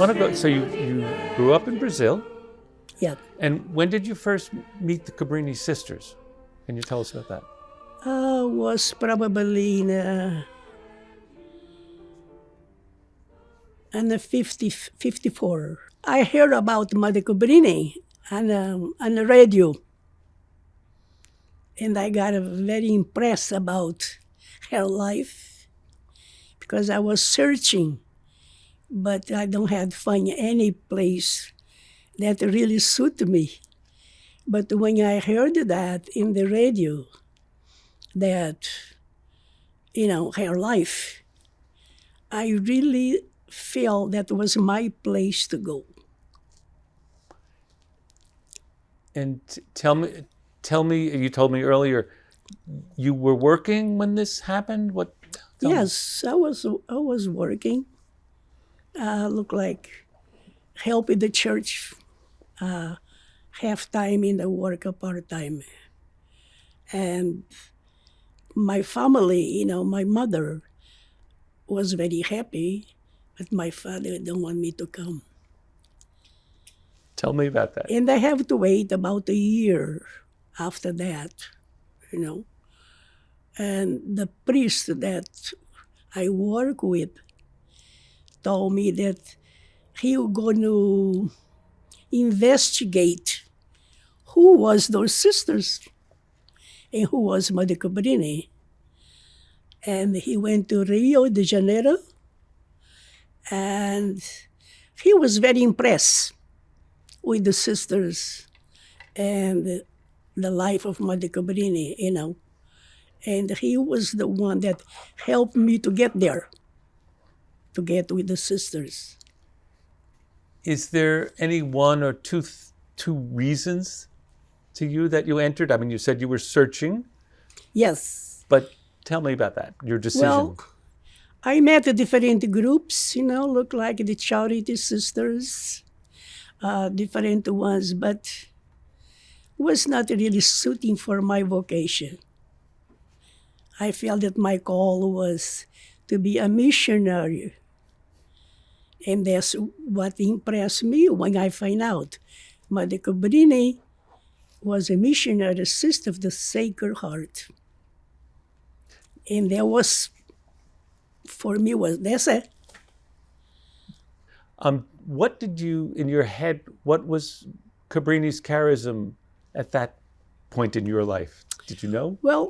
want to go. So you grew up in Brazil, Yeah. and when did you first meet the Cabrini sisters? Can you tell us about that? Was probably in the 54. I heard about Mother Cabrini on the radio, and I got very impressed about her life because I was searching, but I don't have find any place that really suited me. But when I heard that in the radio, that her life, I really felt that was my place to go. And tell me. You told me earlier, you were working when this happened. What? Tell me. Yes, I was working. Look like helping the church, half time in the work, part time, and my family. My mother was very happy, but my father don't want me to come. Tell me about that. And I have to wait about a year after that, And the priest that I work with told me that he was going to investigate who was those sisters and who was Mother Cabrini. And he went to Rio de Janeiro, and he was very impressed with the sisters and the life of Mother Cabrini, And he was the one that helped me to get there, to get with the sisters. Is there any one or two reasons to you that you entered? I mean, you said you were searching. Yes. But tell me about that, your decision. Well, I met the different groups, look like the Charity Sisters, different ones, but was not really suiting for my vocation. I felt that my call was to be a missionary. And that's what impressed me when I find out Mother Cabrini was a missionary sister of the Sacred Heart. And that was, for me, that's it. What did you, in your head, what was Cabrini's charism at that point in your life? Did you know? Well,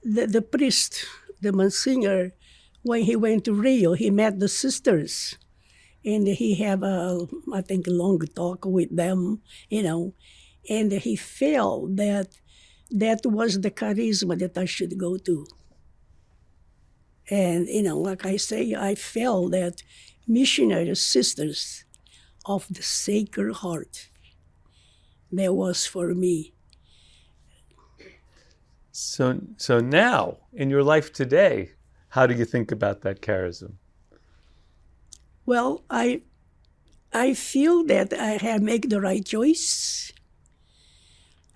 the priest, the Monsignor, when he went to Rio, he met the sisters. And he had a long talk with them, And he felt that was the charisma that I should go to. And, like I say, I felt that missionary sisters of the Sacred Heart, that was for me. So now, in your life today, how do you think about that charism? Well, I feel that I have made the right choice.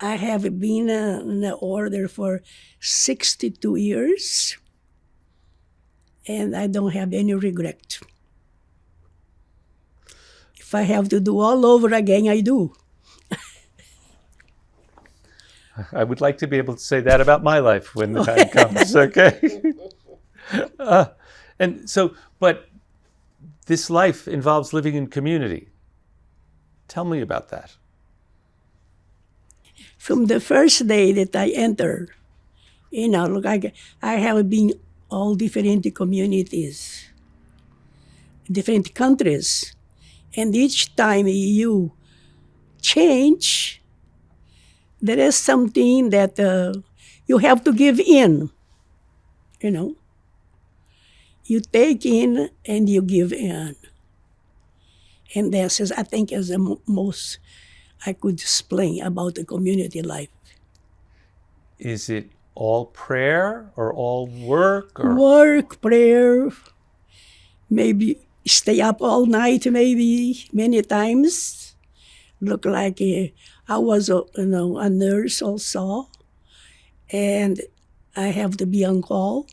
I have been in the order for 62 years, and I don't have any regret. If I have to do all over again, I do. I would like to be able to say that about my life when the time comes, okay? And so, but this life involves living in community. Tell me about that. From the first day that I entered, look, I have been all different communities, different countries. And each time you change, there is something that you have to give in, You take in and you give in. And this is, I think, is the most I could explain about the community life. Is it all prayer or all work? Or? Work, prayer, maybe stay up all night, maybe many times. Look like I was a nurse also, and I have to be on call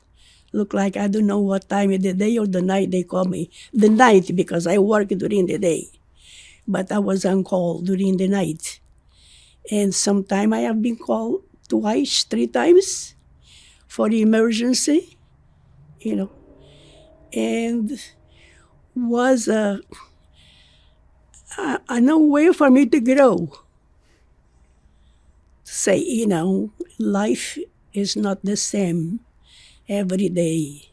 Look like I don't know what time of the day or the night they call me. The night, because I work during the day. But I was on call during the night. And sometime I have been called twice, 3 times for emergency, you know. And was no way for me to grow. Say, life is not the same every day.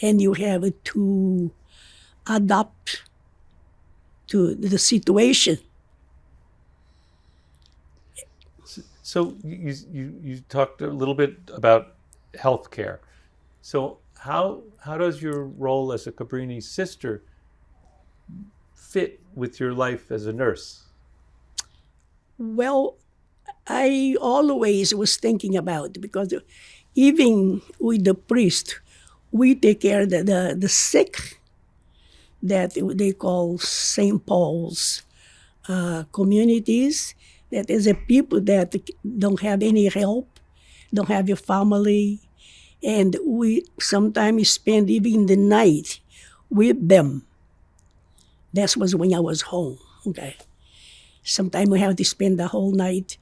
And you have to adapt to the situation. So you talked a little bit about healthcare. So how does your role as a Cabrini sister fit with your life as a nurse? Well, I always was thinking about, because even with the priest, we take care of the sick that they call St. Paul's communities. That is a people that don't have any help, don't have a family, and we sometimes spend even the night with them. That was when I was home. Okay. Sometimes we have to spend the whole night,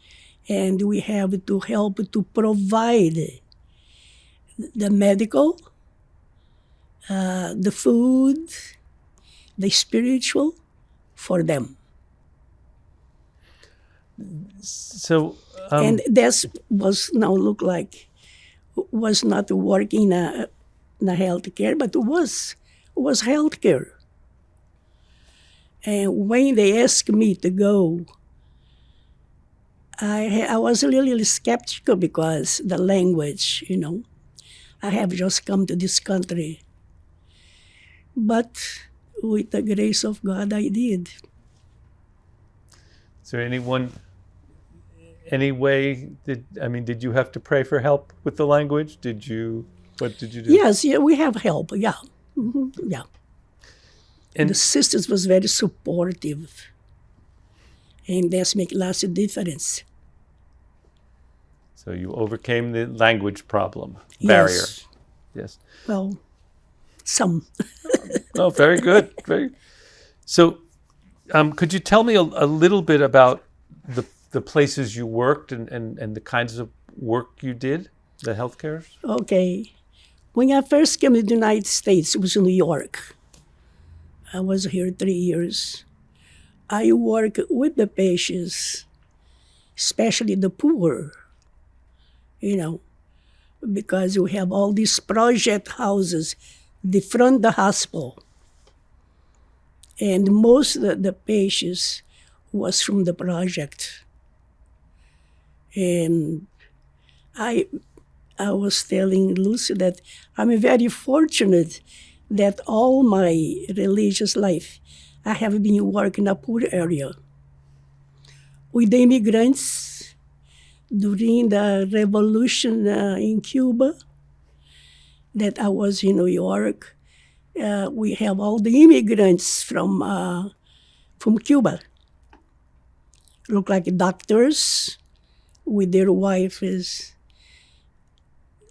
and we have to help to provide the medical, the food, the spiritual for them. So and that was was not working in healthcare, but was healthcare. And when they asked me to go, I was a little skeptical because the language, I have just come to this country. But with the grace of God, I did. Is there any way did you have to pray for help with the language? What did you do? Yes, yeah, we have help, yeah. Mm-hmm, yeah. And the sisters was very supportive. And that's make lots of difference. So you overcame the language barrier. Yes. Well, some. Oh, very good. So, could you tell me a little bit about the places you worked and the kinds of work you did, the healthcare? Okay. When I first came to the United States, it was in New York. I was here 3 years. I work with the patients, especially the poor, because we have all these project houses in front of the hospital. And most of the patients was from the project. And I was telling Lucy that I'm very fortunate that all my religious life, I have been working in a poor area with the immigrants during the revolution in Cuba, that I was in New York. We have all the immigrants from Cuba. Look like doctors with their wives.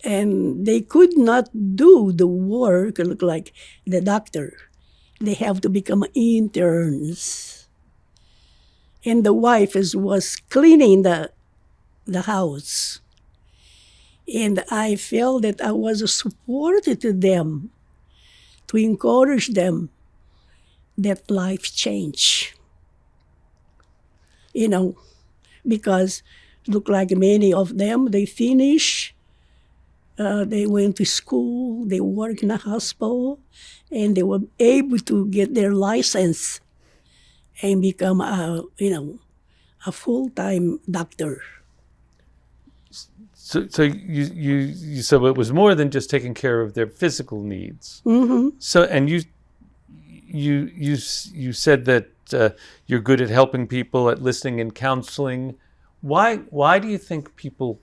And they could not do the work, look like the doctor. They have to become interns. And the wife was cleaning the house. And I felt that I was a support to them, to encourage them that life change. Because look like many of them, they finish. They went to school, they worked in a hospital, and they were able to get their license and become a full-time doctor. So you said it was more than just taking care of their physical needs. Mm-hmm. So and you said that you're good at helping people, at listening and counseling. Why do you think people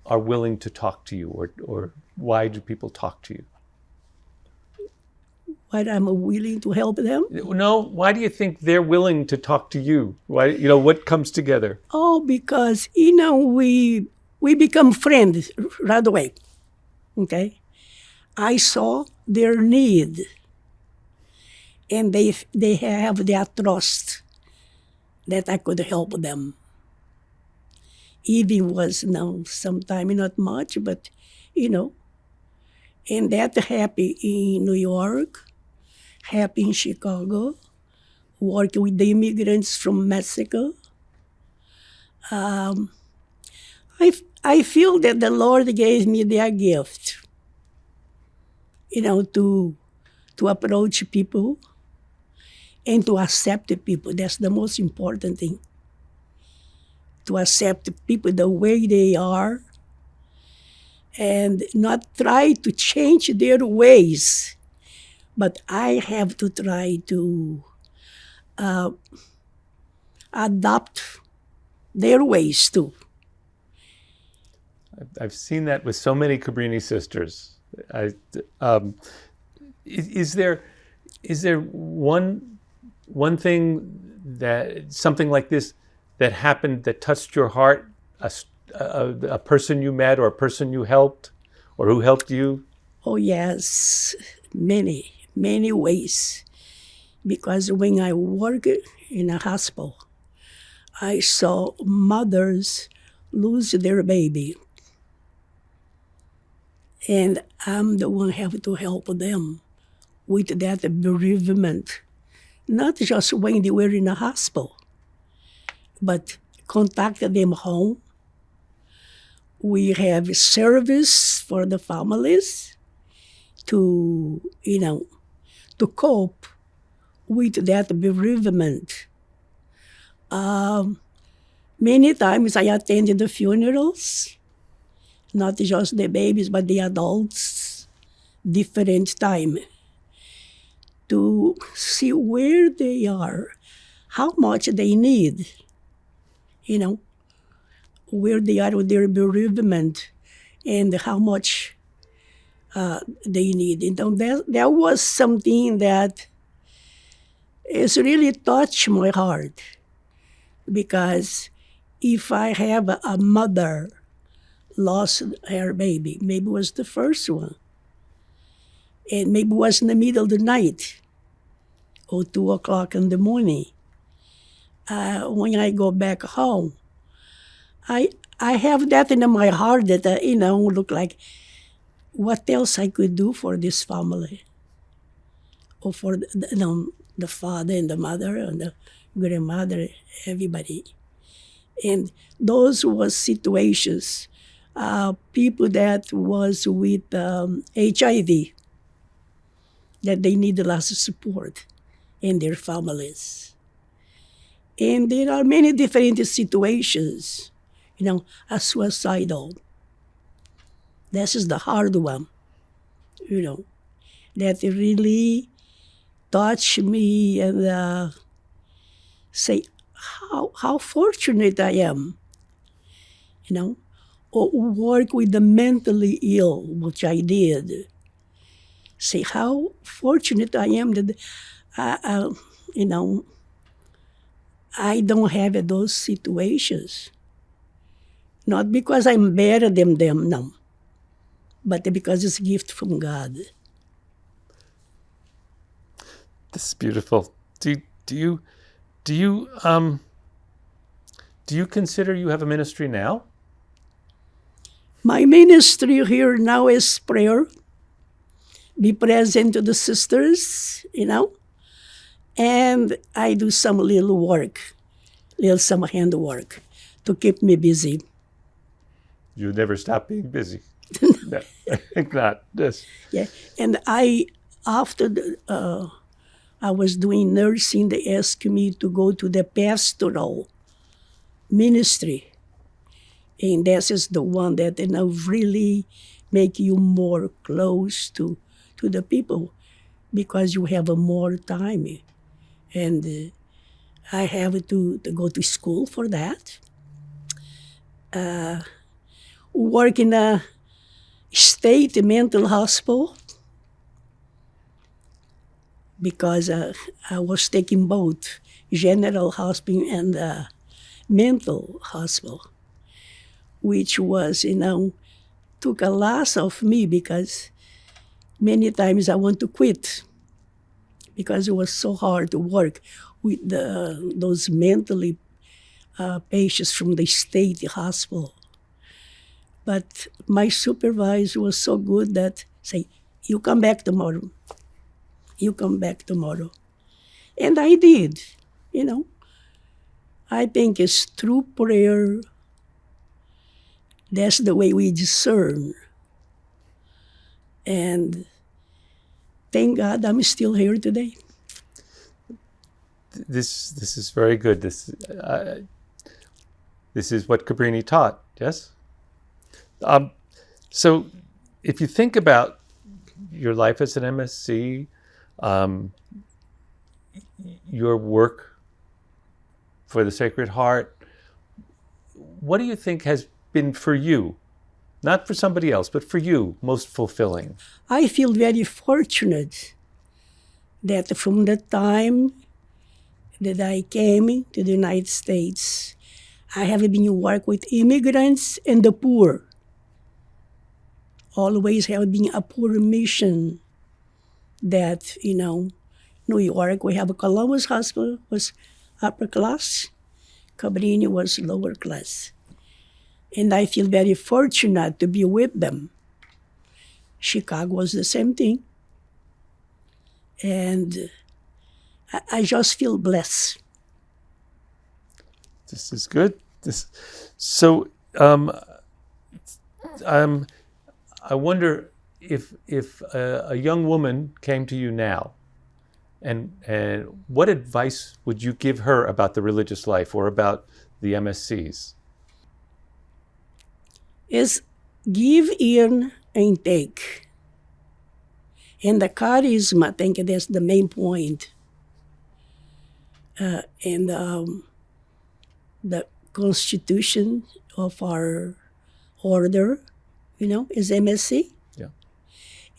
are willing to talk to you, or why do people talk to you? Why I'm willing to help them? No, why do you think they're willing to talk to you? Why, what comes together? Oh, because, we become friends right away, okay? I saw their need, and they have their trust that I could help them. Even was sometime not much, but you know, and that happy in New York, happy in Chicago, working with the immigrants from Mexico. Um, I feel that the Lord gave me their gift, to approach people and to accept the people. That's the most important thing. To accept people the way they are and not try to change their ways. But I have to try to adopt their ways too. I've seen that with so many Cabrini sisters. Um, is there one thing that something like this that happened that touched your heart? A person you met or a person you helped, or who helped you? Oh yes, many, many ways. Because when I worked in a hospital, I saw mothers lose their baby. And I'm the one have to help them with that bereavement. Not just when they were in a hospital, but contact them home. We have service for the families to, to cope with that bereavement. Many times I attended the funerals, not just the babies, but the adults, different time, to see where they are, how much they need, where they are with their bereavement, and how much they need. And that was something that has really touched my heart, because if I have a mother lost her baby, maybe it was the first one, and maybe it was in the middle of the night or 2 o'clock in the morning. When I go back home, I have that in my heart that look like what else I could do for this family, or for the father and the mother and the grandmother, everybody. And those was situations, people that was with HIV, that they need a lot of support in their families. And there are many different situations, a suicidal. This is the hard one, that really touched me and say how fortunate I am, or work with the mentally ill, which I did. Say how fortunate I am that, I don't have those situations. Not because I'm better than them, no, but because it's a gift from God. This is beautiful. Do you consider you have a ministry now? My ministry here now is prayer. Be present to the sisters, and I do some little work, some handwork to keep me busy. You never stop being busy. No, I think not. Yes. Yeah, and after I was doing nursing, they asked me to go to the pastoral ministry, and this is the one that really make you more close to the people, because you have more time, and I have to go to school for that. Work in a state mental hospital, because I was taking both general hospital and mental hospital, which was, took a lot of me, because Many times I want to quit because it was so hard to work with those mentally patients from the state hospital. But my supervisor was so good that say, "You come back tomorrow. You come back tomorrow," and I did. You know, I think it's through prayer. That's the way we discern. And thank God I'm still here today. This is very good. This is what Cabrini taught. Yes. So, if you think about your life as an MSC, your work for the Sacred Heart, what do you think has been for you, not for somebody else, but for you, most fulfilling? I feel very fortunate that from the time that I came to the United States, I have been working with immigrants and the poor. Always have been a poor mission that, New York, we have a Columbus Hospital was upper class, Cabrini was lower class. And I feel very fortunate to be with them. Chicago was the same thing. And I just feel blessed. This is good. So, I wonder if a young woman came to you now, and what advice would you give her about the religious life or about the MSCs? Is give in and take. And the charisma, I think that's the main point. And the constitution of our order, is MSC. Yeah.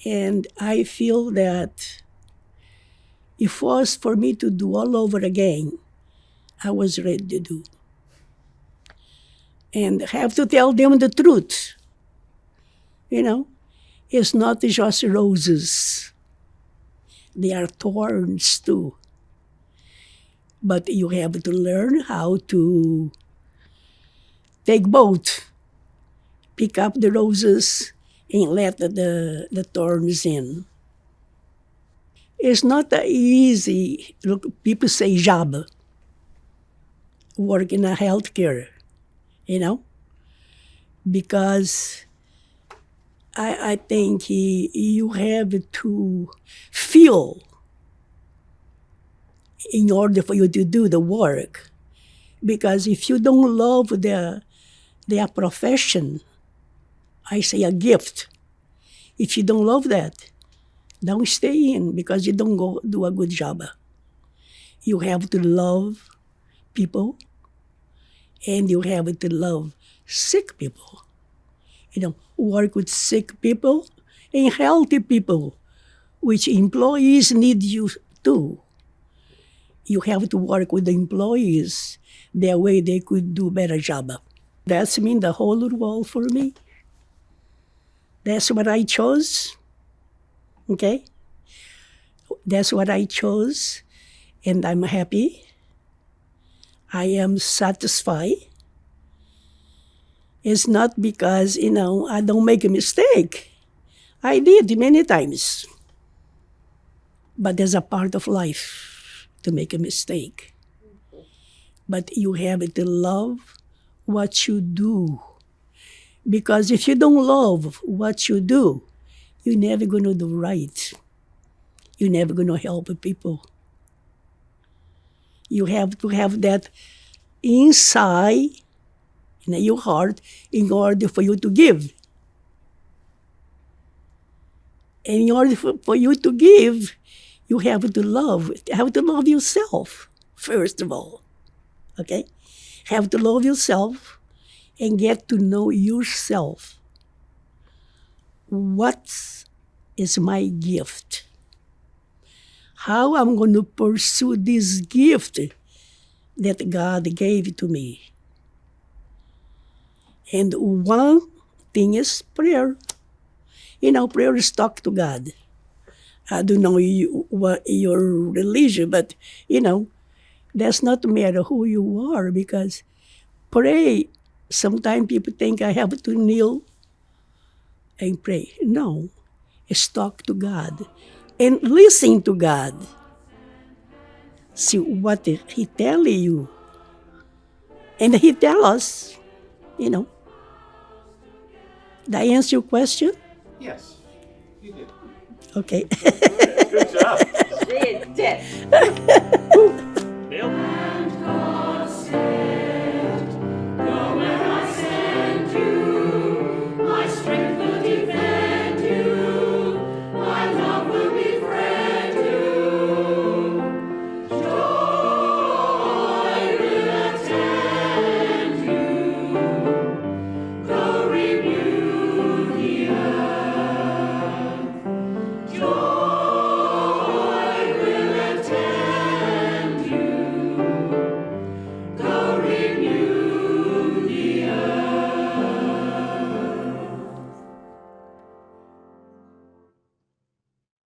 And I feel that if it was for me to do all over again, I was ready to do. And have to tell them the truth. It's not just roses. There are thorns too. But you have to learn how to take both. Pick up the roses and let the thorns in. It's not an easy, look, people say job, work in a healthcare, because I think you have to feel in order for you to do the work. Because if you don't love their profession, I say a gift. If you don't love that, don't stay in because you don't go do a good job. You have to love people and you have to love sick people. Work with sick people and healthy people, which employees need you too. You have to work with the employees. That way they could do better job. That's mean the whole world for me. That's what I chose. Okay? That's what I chose. And I'm happy. I am satisfied. It's not because, I don't make a mistake. I did many times. But there's a part of life to make a mistake. But you have to love what you do. Because if you don't love what you do, you're never going to do right. You're never going to help people. You have to have that inside in your heart in order for you to give. And in order for you to give, you have to love. You have to love yourself, first of all. Okay? Have to love yourself and get to know yourself. What is my gift? How I'm going to pursue this gift that God gave to me. And one thing is prayer. Prayer is talk to God. I don't know what your religion, but that's not matter who you are, because pray. Sometimes people think I have to kneel and pray. No, it's talk to God and listen to God. See what He tell you, and He tell us. You know, did I answer your question? Yes, you did. Okay. Good job. She did.